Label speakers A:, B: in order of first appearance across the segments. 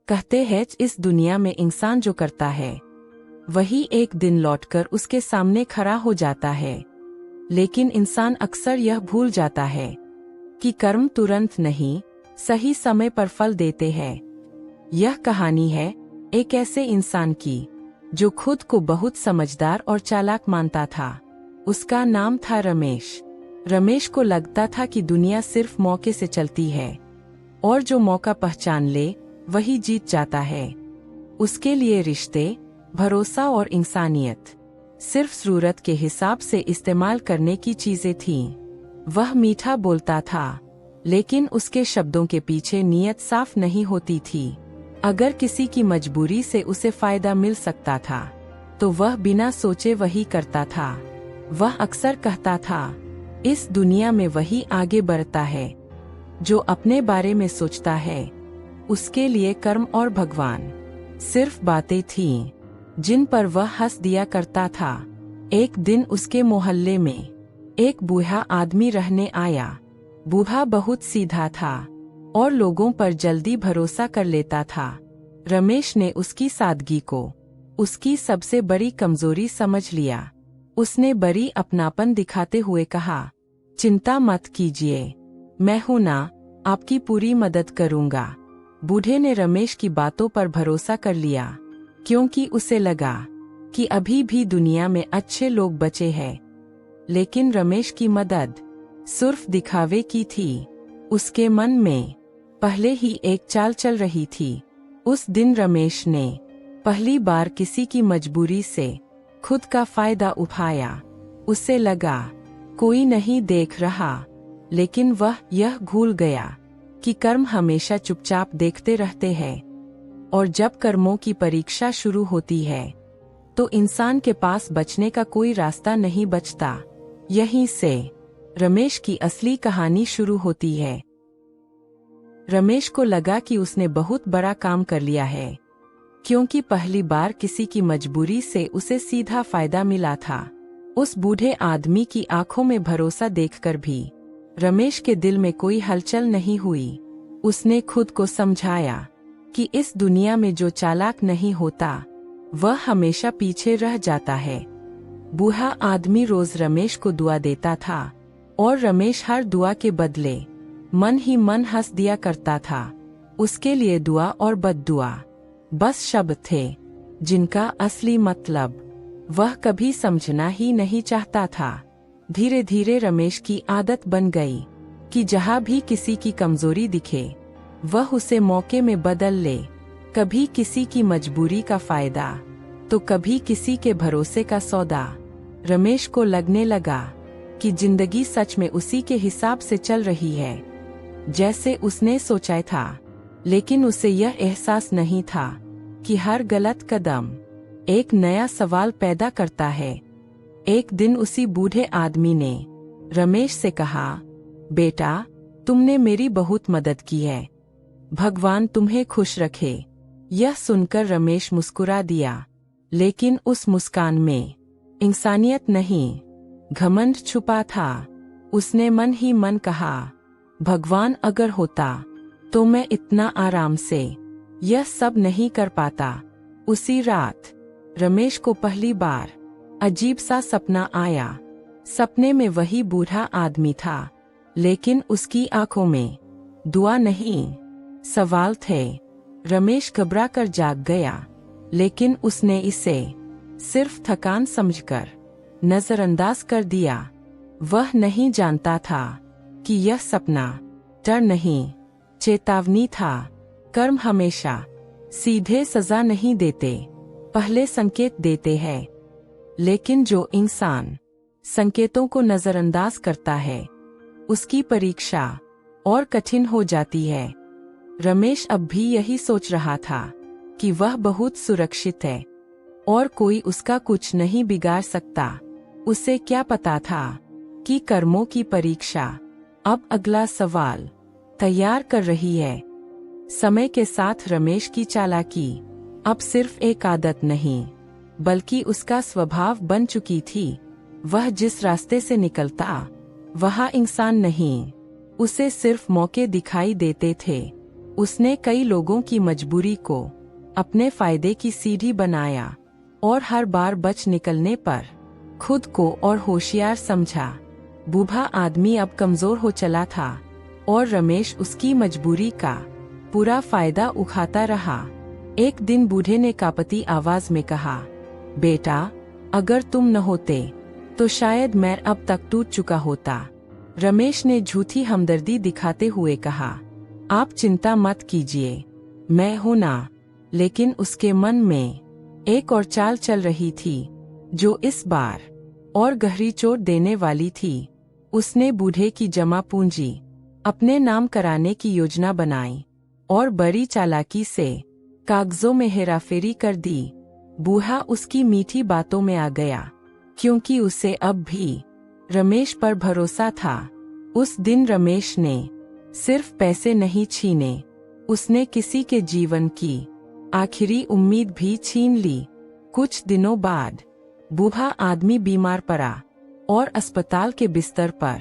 A: कहते हैं इस दुनिया में इंसान जो करता है वही एक दिन लौटकर उसके सामने खड़ा हो जाता है। लेकिन इंसान अक्सर यह भूल जाता है कि कर्म तुरंत नहीं, सही समय पर फल देते हैं। यह कहानी है एक ऐसे इंसान की जो खुद को बहुत समझदार और चालाक मानता था। उसका नाम था रमेश। रमेश को लगता था कि दुनिया सिर्फ मौके से चलती है और जो मौका पहचान ले वही जीत जाता है। उसके लिए रिश्ते, भरोसा और इंसानियत सिर्फ जरूरत के हिसाब से इस्तेमाल करने की चीजें थीं। वह मीठा बोलता था, लेकिन उसके शब्दों के पीछे नीयत साफ नहीं होती थी। अगर किसी की मजबूरी से उसे फायदा मिल सकता था तो वह बिना सोचे वही करता था। वह अक्सर कहता था, इस दुनिया में वही आगे बढ़ता है जो अपने बारे में सोचता है। उसके लिए कर्म और भगवान सिर्फ बातें थीं जिन पर वह हंस दिया करता था। एक दिन उसके मोहल्ले में एक बूढ़ा आदमी रहने आया। बूढ़ा बहुत सीधा था और लोगों पर जल्दी भरोसा कर लेता था। रमेश ने उसकी सादगी को उसकी सबसे बड़ी कमजोरी समझ लिया। उसने बड़ी अपनापन दिखाते हुए कहा, चिंता मत कीजिए, मैं हूं ना, आपकी पूरी मदद करूंगा। बूढ़े ने रमेश की बातों पर भरोसा कर लिया क्योंकि उसे लगा कि अभी भी दुनिया में अच्छे लोग बचे हैं। लेकिन रमेश की मदद सिर्फ दिखावे की थी। उसके मन में पहले ही एक चाल चल रही थी। उस दिन रमेश ने पहली बार किसी की मजबूरी से खुद का फायदा उठाया। उसे लगा कोई नहीं देख रहा, लेकिन वह यह भूल गया कि कर्म हमेशा चुपचाप देखते रहते हैं। और जब कर्मों की परीक्षा शुरू होती है तो इंसान के पास बचने का कोई रास्ता नहीं बचता। यहीं से रमेश की असली कहानी शुरू होती है। रमेश को लगा कि उसने बहुत बड़ा काम कर लिया है, क्योंकि पहली बार किसी की मजबूरी से उसे सीधा फायदा मिला था। उस बूढ़े आदमी की आंखों में भरोसा देखकर भी रमेश के दिल में कोई हलचल नहीं हुई। उसने खुद को समझाया कि इस दुनिया में जो चालाक नहीं होता वह हमेशा पीछे रह जाता है। बूढ़ा आदमी रोज रमेश को दुआ देता था और रमेश हर दुआ के बदले मन ही मन हंस दिया करता था। उसके लिए दुआ और बद्दुआ बस शब्द थे जिनका असली मतलब वह कभी समझना ही नहीं चाहता था। धीरे धीरे रमेश की आदत बन गई कि जहाँ भी किसी की कमजोरी दिखे वह उसे मौके में बदल ले। कभी किसी की मजबूरी का फायदा तो कभी किसी के भरोसे का सौदा। रमेश को लगने लगा कि जिंदगी सच में उसी के हिसाब से चल रही है जैसे उसने सोचा था। लेकिन उसे यह एहसास नहीं था कि हर गलत कदम एक नया सवाल पैदा करता है। एक दिन उसी बूढ़े आदमी ने रमेश से कहा, बेटा, तुमने मेरी बहुत मदद की है, भगवान तुम्हें खुश रखे। यह सुनकर रमेश मुस्कुरा दिया, लेकिन उस मुस्कान में इंसानियत नहीं, घमंड छुपा था। उसने मन ही मन कहा, भगवान अगर होता तो मैं इतना आराम से यह सब नहीं कर पाता। उसी रात रमेश को पहली बार अजीब सा सपना आया। सपने में वही बूढ़ा आदमी था, लेकिन उसकी आंखों में दुआ नहीं, सवाल थे। रमेश घबरा कर जाग गया, लेकिन उसने इसे सिर्फ थकान समझकर नजरअंदाज कर दिया। वह नहीं जानता था कि यह सपना डर नहीं, चेतावनी था। कर्म हमेशा सीधे सजा नहीं देते, पहले संकेत देते हैं। लेकिन जो इंसान संकेतों को नजरअंदाज करता है उसकी परीक्षा और कठिन हो जाती है। रमेश अब भी यही सोच रहा था कि वह बहुत सुरक्षित है और कोई उसका कुछ नहीं बिगाड़ सकता। उसे क्या पता था कि कर्मों की परीक्षा अब अगला सवाल तैयार कर रही है। समय के साथ रमेश की चालाकी अब सिर्फ एक आदत नहीं, बल्कि उसका स्वभाव बन चुकी थी। वह जिस रास्ते से निकलता वहाँ इंसान नहीं, उसे सिर्फ मौके दिखाई देते थे। उसने कई लोगों की मजबूरी को अपने फायदे की सीढ़ी बनाया और हर बार बच निकलने पर खुद को और होशियार समझा। बूढ़ा आदमी अब कमजोर हो चला था और रमेश उसकी मजबूरी का पूरा फायदा उठाता रहा। एक दिन बूढ़े ने कांपती आवाज में कहा, बेटा, अगर तुम न होते तो शायद मैं अब तक टूट चुका होता। रमेश ने झूठी हमदर्दी दिखाते हुए कहा, आप चिंता मत कीजिए, मैं हूं ना। लेकिन उसके मन में एक और चाल चल रही थी जो इस बार और गहरी चोट देने वाली थी। उसने बूढ़े की जमा पूंजी अपने नाम कराने की योजना बनाई और बड़ी चालाकी से कागजों में हेराफेरी कर दी। बूढ़ा उसकी मीठी बातों में आ गया क्योंकि उसे अब भी रमेश पर भरोसा था। उस दिन रमेश ने सिर्फ पैसे नहीं छीने, उसने किसी के जीवन की आखिरी उम्मीद भी छीन ली। कुछ दिनों बाद बूढ़ा आदमी बीमार पड़ा और अस्पताल के बिस्तर पर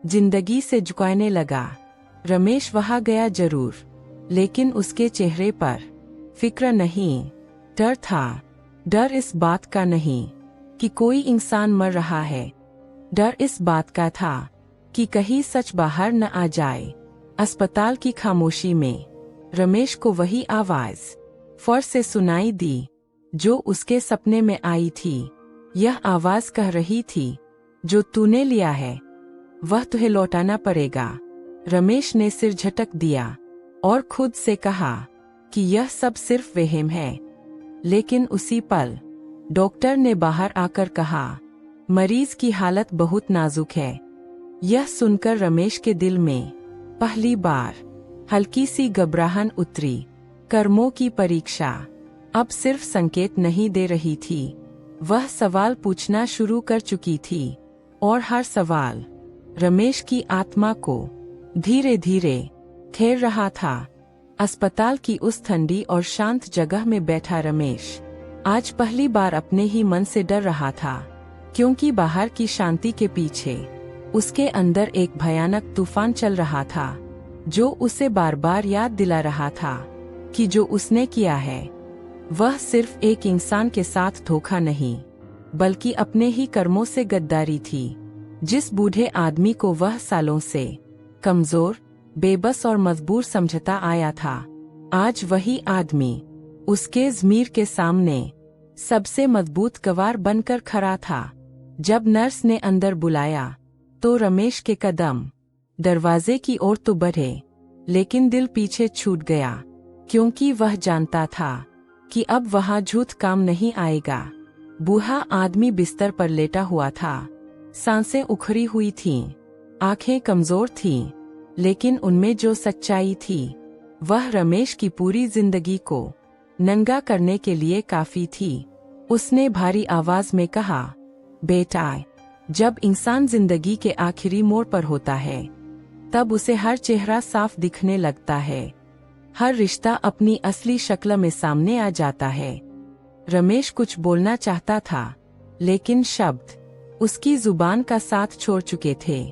A: जिंदगी से झुकाने लगा। रमेश वहां गया जरूर, लेकिन उसके चेहरे पर फिक्र नहीं, डर था। डर इस बात का नहीं कि कोई इंसान मर रहा है, डर इस बात का था कि कहीं सच बाहर न आ जाए। अस्पताल की खामोशी में रमेश को वही आवाज फिर से सुनाई दी जो उसके सपने में आई थी। यह आवाज कह रही थी, जो तूने लिया है वह तुझे लौटाना पड़ेगा। रमेश ने सिर झटक दिया और खुद से कहा कि यह सब सिर्फ वहम है। लेकिन उसी पल डॉक्टर ने बाहर आकर कहा, मरीज की हालत बहुत नाजुक है। यह सुनकर रमेश के दिल में पहली बार हल्की सी घबराहट उतरी। कर्मों की परीक्षा अब सिर्फ संकेत नहीं दे रही थी, वह सवाल पूछना शुरू कर चुकी थी और हर सवाल रमेश की आत्मा को धीरे धीरे घेर रहा था। अस्पताल की उस ठंडी और शांत जगह में बैठा रमेश आज पहली बार अपने ही मन से डर रहा था, क्योंकि बाहर की शांति के पीछे उसके अंदर एक भयानक तूफान चल रहा था जो उसे बार बार याद दिला रहा था कि जो उसने किया है वह सिर्फ एक इंसान के साथ धोखा नहीं, बल्कि अपने ही कर्मों से गद्दारी थी। जिस बूढ़े आदमी को वह सालों से कमजोर, बेबस और मजबूर समझता आया था, आज वही आदमी उसके ज़मीर के सामने सबसे मजबूत गवार बनकर खड़ा था। जब नर्स ने अंदर बुलाया तो रमेश के कदम दरवाजे की ओर तो बढ़े, लेकिन दिल पीछे छूट गया, क्योंकि वह जानता था कि अब वहां झूठ काम नहीं आएगा। बूढ़ा आदमी बिस्तर पर लेटा हुआ था, सांसें उखड़ी हुई थीं, आंखें कमजोर थीं, लेकिन उनमें जो सच्चाई थी वह रमेश की पूरी जिंदगी को नंगा करने के लिए काफी थी। उसने भारी आवाज में कहा, बेटा, जब इंसान जिंदगी के आखिरी मोड़ पर होता है तब उसे हर चेहरा साफ दिखने लगता है, हर रिश्ता अपनी असली शक्ल में सामने आ जाता है। रमेश कुछ बोलना चाहता था, लेकिन शब्द उसकी जुबान का साथ छोड़ चुके थे,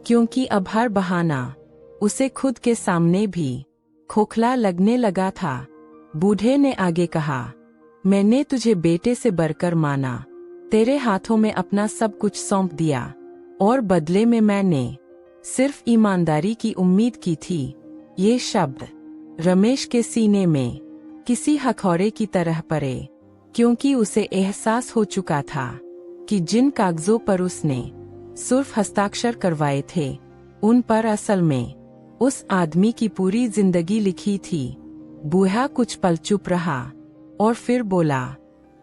A: क्योंकि अब हर बहाना उसे खुद के सामने भी खोखला लगने लगा था। बूढ़े ने आगे कहा, मैंने तुझे बेटे से बढ़कर माना, तेरे हाथों में अपना सब कुछ सौंप दिया और बदले में मैंने सिर्फ ईमानदारी की उम्मीद की थी। ये शब्द रमेश के सीने में किसी हथौड़े की तरह पड़े, क्योंकि उसे एहसास हो चुका था कि जिन कागजों पर उसने सिर्फ हस्ताक्षर करवाए थे उन पर असल में उस आदमी की पूरी जिंदगी लिखी थी। बूढ़ा कुछ पल चुप रहा और फिर बोला,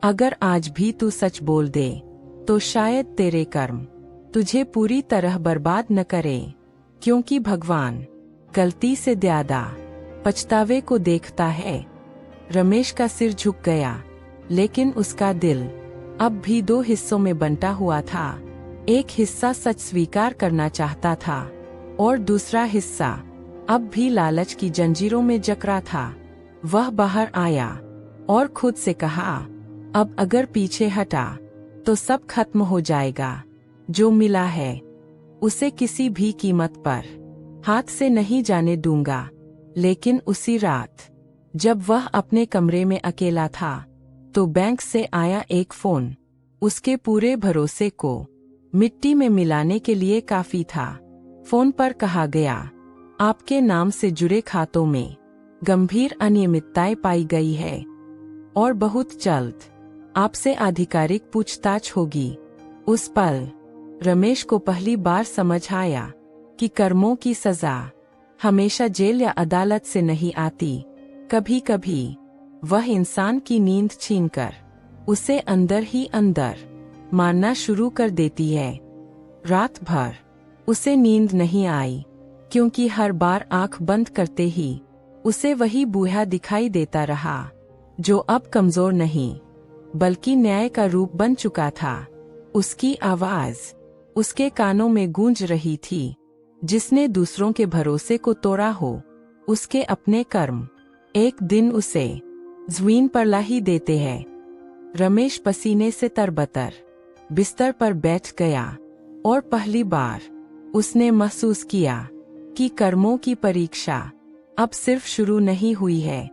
A: अगर आज भी तू सच बोल दे तो शायद तेरे कर्म तुझे पूरी तरह बर्बाद न करे, क्योंकि भगवान गलती से ज्यादा पछतावे को देखता है। रमेश का सिर झुक गया, लेकिन उसका दिल अब भी दो हिस्सों में बंटा हुआ था। एक हिस्सा सच स्वीकार करना चाहता था और दूसरा हिस्सा अब भी लालच की जंजीरों में जकड़ा था। वह बाहर आया और खुद से कहा, अब अगर पीछे हटा तो सब खत्म हो जाएगा। जो मिला है उसे किसी भी कीमत पर हाथ से नहीं जाने दूंगा। लेकिन उसी रात जब वह अपने कमरे में अकेला था तो बैंक से आया एक फोन उसके पूरे भरोसे को मिट्टी में मिलाने के लिए काफी था। फोन पर कहा गया, आपके नाम से जुड़े खातों में गंभीर अनियमितताएं पाई गई है और बहुत जल्द आपसे आधिकारिक पूछताछ होगी। उस पल रमेश को पहली बार समझ आया कि कर्मों की सजा हमेशा जेल या अदालत से नहीं आती। कभी कभी वह इंसान की नींद छीनकर उसे अंदर ही अंदर मारना शुरू कर देती है। रात भर उसे नींद नहीं आई क्योंकि हर बार आंख बंद करते ही उसे वही बूढ़ा दिखाई देता रहा जो अब कमजोर नहीं बल्कि न्याय का रूप बन चुका था। उसकी आवाज उसके कानों में गूंज रही थी, जिसने दूसरों के भरोसे को तोड़ा हो उसके अपने कर्म एक दिन उसे ज़मीन पर ला ही देते हैं। रमेश पसीने से तरबतर बिस्तर पर बैठ गया और पहली बार उसने महसूस किया कि कर्मों की परीक्षा अब सिर्फ शुरू नहीं हुई है,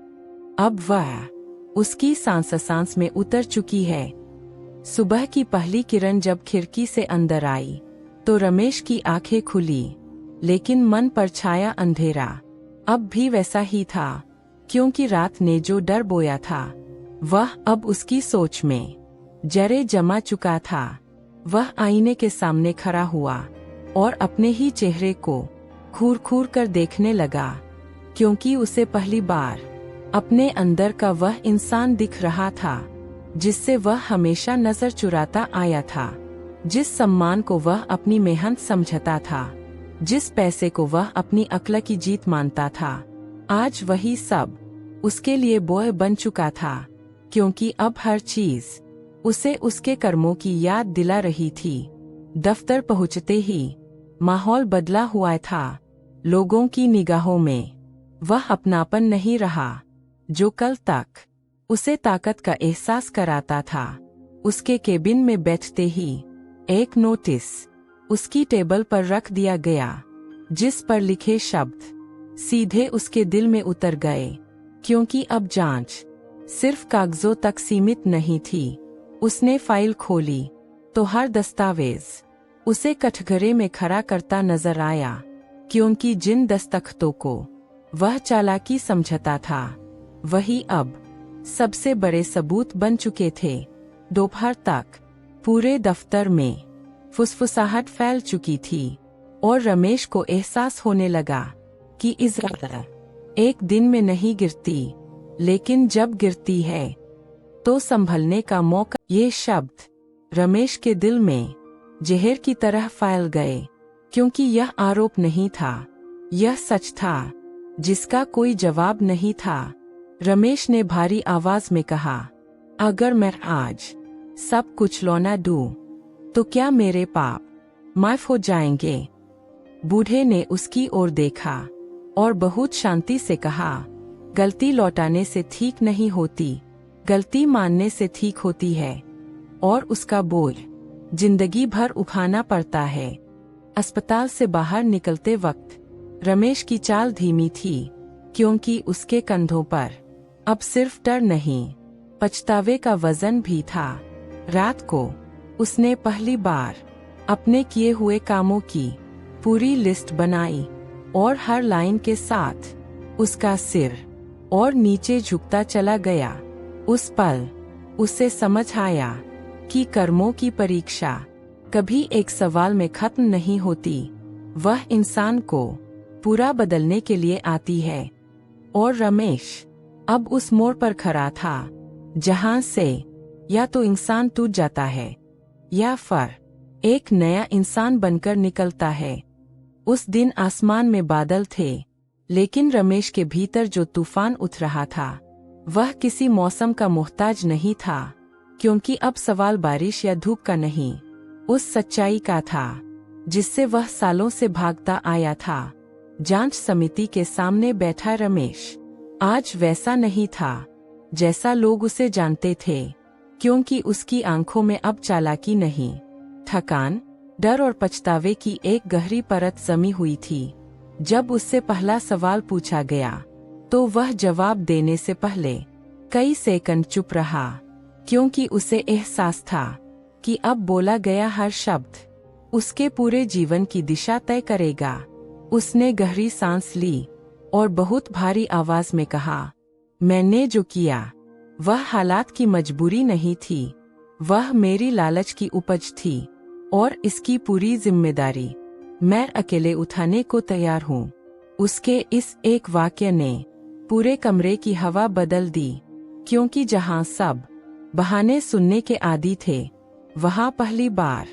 A: अब वह उसकी सांस में उतर चुकी है। सुबह की पहली किरण जब खिड़की से अंदर आई तो रमेश की आंखें खुली, लेकिन मन पर छाया अंधेरा अब भी वैसा ही था, क्योंकि रात ने जो डर बोया था वह अब उसकी सोच में जरे जमा चुका था। वह आईने के सामने खड़ा हुआ और अपने ही चेहरे को घूर घूर कर देखने लगा, क्योंकि उसे पहली बार अपने अंदर का वह इंसान दिख रहा था जिससे वह हमेशा नजर चुराता आया था, जिस सम्मान को वह अपनी मेहनत समझता था, जिस पैसे को वह अपनी अक्ल की जीत मानता था। आज वही सब उसके लिए बोझ बन चुका था, क्योंकि अब हर चीज उसे उसके कर्मों की याद दिला रही थी। दफ्तर पहुंचते ही माहौल बदला हुआ था। लोगों की निगाहों में वह अपनापन नहीं रहा जो कल तक उसे ताकत का एहसास कराता था। उसके केबिन में बैठते ही एक नोटिस उसकी टेबल पर रख दिया गया, जिस पर लिखे शब्द सीधे उसके दिल में उतर गए, क्योंकि अब जांच सिर्फ कागजों तक सीमित नहीं थी। उसने फाइल खोली तो हर दस्तावेज उसे कठघरे में खड़ा करता नजर आया, क्योंकि जिन दस्तखतों को वह चालाकी समझता था वही अब सबसे बड़े सबूत बन चुके थे। दोपहर तक पूरे दफ्तर में फुसफुसाहट फैल चुकी थी और रमेश को एहसास होने लगा कि इज्जत एक दिन में नहीं गिरती, लेकिन जब गिरती है तो संभलने का मौका। ये शब्द रमेश के दिल में जहर की तरह फैल गए, क्योंकि यह आरोप नहीं था, यह सच था जिसका कोई जवाब नहीं था। रमेश ने भारी आवाज में कहा, अगर मैं आज सब कुछ लौटा दूं, तो क्या मेरे पाप माफ हो जाएंगे? बूढ़े ने उसकी ओर देखा और बहुत शांति से कहा, गलती लौटाने से ठीक नहीं होती, गलती मानने से ठीक होती है, और उसका बोझ जिंदगी भर उठाना पड़ता है। अस्पताल से बाहर निकलते वक्त रमेश की चाल धीमी थी, क्योंकि उसके कंधों पर अब सिर्फ डर नहीं, पछतावे का वजन भी था। रात को उसने पहली बार अपने किए हुए कामों की पूरी लिस्ट बनाई और हर लाइन के साथ उसका सिर और नीचे झुकता चला गया। उस पल उसे समझ आया कि कर्मों की परीक्षा कभी एक सवाल में खत्म नहीं होती, वह इंसान को पूरा बदलने के लिए आती है। और रमेश अब उस मोड़ पर खड़ा था जहां से या तो इंसान टूट जाता है या फिर एक नया इंसान बनकर निकलता है। उस दिन आसमान में बादल थे, लेकिन रमेश के भीतर जो तूफान उठ रहा था वह किसी मौसम का मोहताज नहीं था, क्योंकि अब सवाल बारिश या धूप का नहीं, उस सच्चाई का था जिससे वह सालों से भागता आया था। जांच समिति के सामने बैठा रमेश आज वैसा नहीं था जैसा लोग उसे जानते थे, क्योंकि उसकी आंखों में अब चालाकी नहीं, थकान, डर और पछतावे की एक गहरी परत जमी हुई थी। जब उससे पहला सवाल पूछा गया तो वह जवाब देने से पहले कई सेकंड चुप रहा, क्योंकि उसे एहसास था कि अब बोला गया हर शब्द उसके पूरे जीवन की दिशा तय करेगा। उसने गहरी सांस ली और बहुत भारी आवाज में कहा, मैंने जो किया वह हालात की मजबूरी नहीं थी, वह मेरी लालच की उपज थी और इसकी पूरी जिम्मेदारी मैं अकेले उठाने को तैयार हूँ। उसके इस एक वाक्य ने पूरे कमरे की हवा बदल दी, क्योंकि जहाँ सब बहाने सुनने के आदी थे, वहाँ पहली बार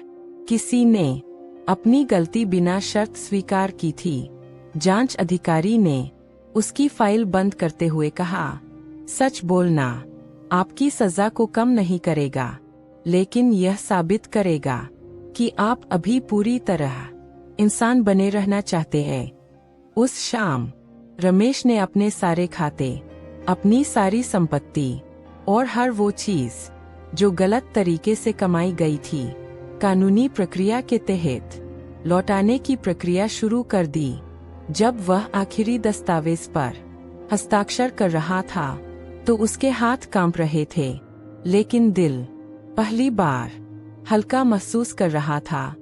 A: किसी ने अपनी गलती बिना शर्त स्वीकार की थी। जांच अधिकारी ने उसकी फाइल बंद करते हुए कहा, सच बोलना आपकी सजा को कम नहीं करेगा, लेकिन यह साबित करेगा कि आप अभी पूरी तरह इंसान बने रहना चाहते हैं। उस शाम रमेश ने अपने सारे खाते, अपनी सारी संपत्ति और हर वो चीज जो गलत तरीके से कमाई गई थी, कानूनी प्रक्रिया के तहत लौटाने की प्रक्रिया शुरू कर दी। जब वह आखिरी दस्तावेज पर हस्ताक्षर कर रहा था तो उसके हाथ कांप रहे थे, लेकिन दिल पहली बार हल्का महसूस कर रहा था।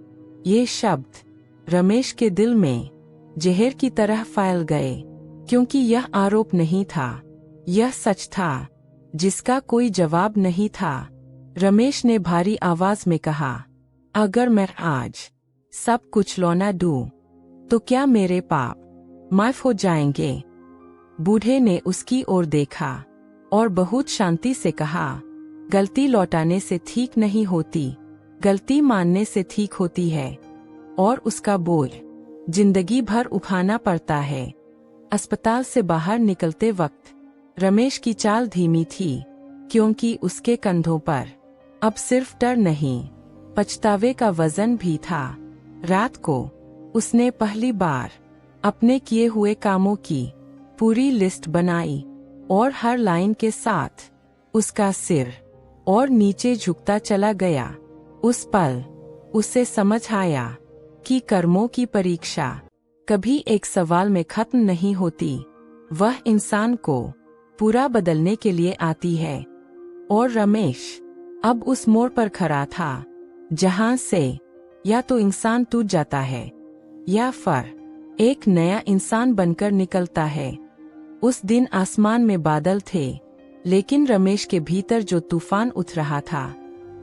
A: ये शब्द रमेश के दिल में जहर की तरह फैल गए, क्योंकि यह आरोप नहीं था, यह सच था जिसका कोई जवाब नहीं था। रमेश ने भारी आवाज में कहा, अगर मैं आज सब कुछ लौटा दूं, तो क्या मेरे पाप माफ हो जाएंगे? बूढ़े ने उसकी ओर देखा और बहुत शांति से कहा, गलती लौटाने से ठीक नहीं होती, गलती मानने से ठीक होती है, और उसका बोझ जिंदगी भर उठाना पड़ता है। अस्पताल से बाहर निकलते वक्त रमेश की चाल धीमी थी, क्योंकि उसके कंधों पर अब सिर्फ डर नहीं, पछतावे का वजन भी था। रात को उसने पहली बार अपने किए हुए कामों की पूरी लिस्ट बनाई और हर लाइन के साथ उसका सिर और नीचे झुकता चला गया। उस पल उसे समझ आया कि कर्मों की परीक्षा कभी एक सवाल में खत्म नहीं होती, वह इंसान को पूरा बदलने के लिए आती है। और रमेश अब उस मोड़ पर खड़ा था जहां से या तो इंसान टूट जाता है या फिर एक नया इंसान बनकर निकलता है। उस दिन आसमान में बादल थे, लेकिन रमेश के भीतर जो तूफान उठ रहा था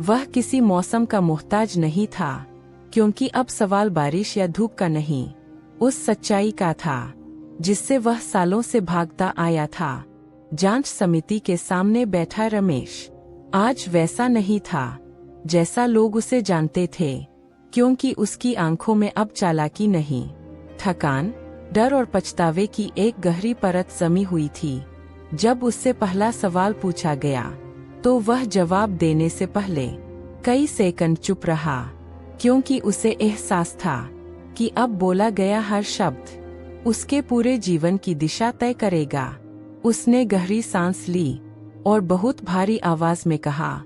A: वह किसी मौसम का मोहताज नहीं था, क्योंकि अब सवाल बारिश या धूप का नहीं, उस सच्चाई का था जिससे वह सालों से भागता आया था। जांच समिति के सामने बैठा रमेश आज वैसा नहीं था जैसा लोग उसे जानते थे, क्योंकि उसकी आंखों में अब चालाकी नहीं, थकान, डर और पछतावे की एक गहरी परत जमी हुई थी। जब उससे पहला सवाल पूछा गया तो वह जवाब देने से पहले कई सेकंड चुप रहा, क्योंकि उसे एहसास था कि अब बोला गया हर शब्द उसके पूरे जीवन की दिशा तय करेगा। उसने गहरी सांस ली और बहुत भारी आवाज में कहा,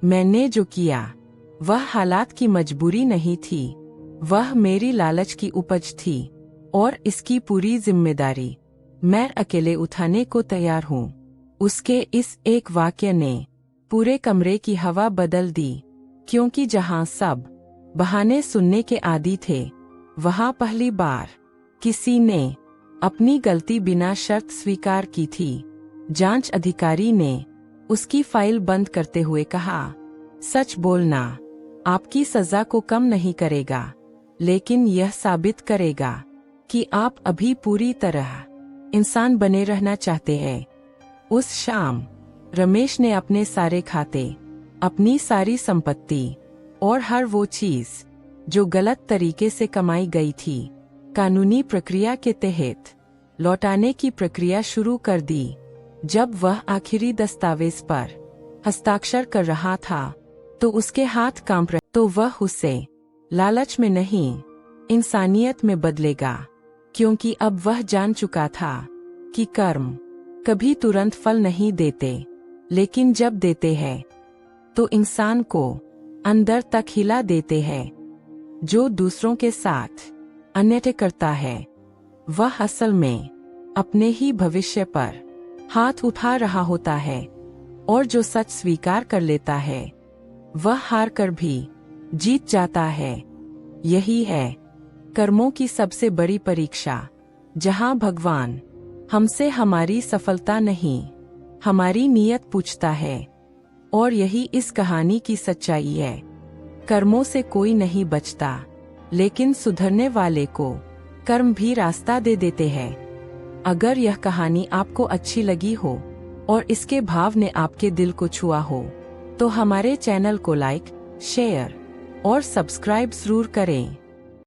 A: मैंने जो किया वह हालात की मजबूरी नहीं थी, वह मेरी लालच की उपज थी और इसकी पूरी जिम्मेदारी मैं अकेले उठाने को तैयार हूँ। उसके इस एक वाक्य ने पूरे कमरे की हवा बदल दी, क्योंकि जहाँ सब बहाने सुनने के आदी थे, वहाँ पहली बार किसी ने अपनी गलती बिना शर्त स्वीकार की थी। जांच अधिकारी ने उसकी फाइल बंद करते हुए कहा, सच बोलना आपकी सजा को कम नहीं करेगा, लेकिन यह साबित करेगा कि आप अभी पूरी तरह इंसान बने रहना चाहते हैं। उस शाम रमेश ने अपने सारे खाते, अपनी सारी संपत्ति और हर वो चीज जो गलत तरीके से कमाई गई थी, कानूनी प्रक्रिया के तहत लौटाने की प्रक्रिया शुरू कर दी। जब वह आखिरी दस्तावेज पर हस्ताक्षर कर रहा था तो उसके हाथ कांप रहे, तो वह उसे लालच में नहीं, इंसानियत में बदलेगा, क्योंकि अब वह जान चुका था कि कर्म कभी तुरंत फल नहीं देते, लेकिन जब देते हैं तो इंसान को अंदर तक हिला देते हैं। जो दूसरों के साथ अन्याय करता है वह असल में अपने ही भविष्य पर हाथ उठा रहा होता है, और जो सच स्वीकार कर लेता है वह हार कर भी जीत जाता है। यही है कर्मों की सबसे बड़ी परीक्षा, जहां भगवान हमसे हमारी सफलता नहीं, हमारी नीयत पूछता है। और यही इस कहानी की सच्चाई है। कर्मों से कोई नहीं बचता, लेकिन सुधरने वाले को कर्म भी रास्ता दे देते हैं। अगर यह कहानी आपको अच्छी लगी हो और इसके भाव ने आपके दिल को छुआ हो, तो हमारे चैनल को लाइक, शेयर और सब्सक्राइब जरूर करें।